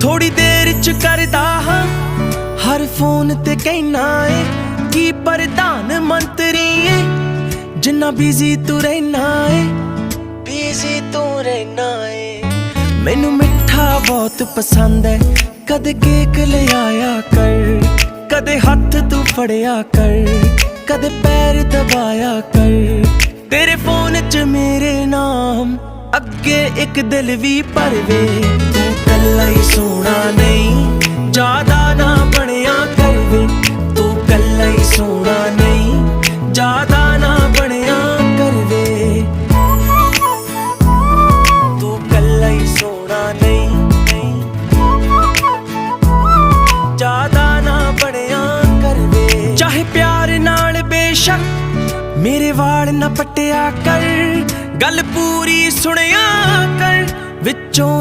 थोड़ी देर च करदा हां हर फोन ते कहना है कि प्रधान मंत्री है जिन्ना बिजी तू रहना है बिजी तू रहना है। मैनू मिठा बहुत पसंद है कदे केक ले आया कर कदे हाथ तू फड़िया कर कदे पैर दबाया कर तेरे फोन च मेरे नाम अगे एक दिल भी भरवे तू कल्ला ही सोना नहीं ज्यादा ना बनिया करवे तू कल्ला ही सोना नहीं ज्यादा ना बनिया करवे तू कल्ला ही सोना नहीं ज्यादा ना बनिया करवे। चाहे प्यार नाल बेशक मेरे वाल ना पट्टिया कर गल पूरी सुनिया कर विचों